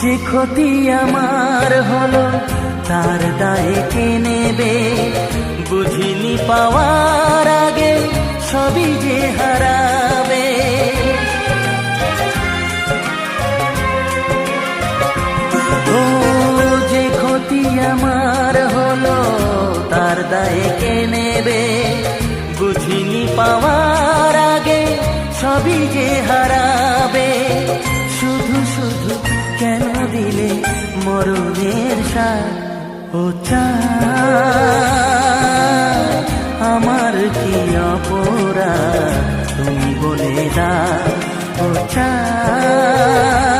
যে ক্ষতি আমার হলো তার দায়ে কে নেবে? বুঝিনি পাওয়ার আগে সবই যে হারাবে। ও যে ক্ষতি আমার হলো তার দায়ে কে নেবে? বুঝিনি পাওয়ার আগে সবই যে হারাবে। শুধু শুধু কেন দিলে মরণের সাথ? ও চাঁদ, আমার কি অপরাধ তুমি বলে দাও। ও চাঁদ,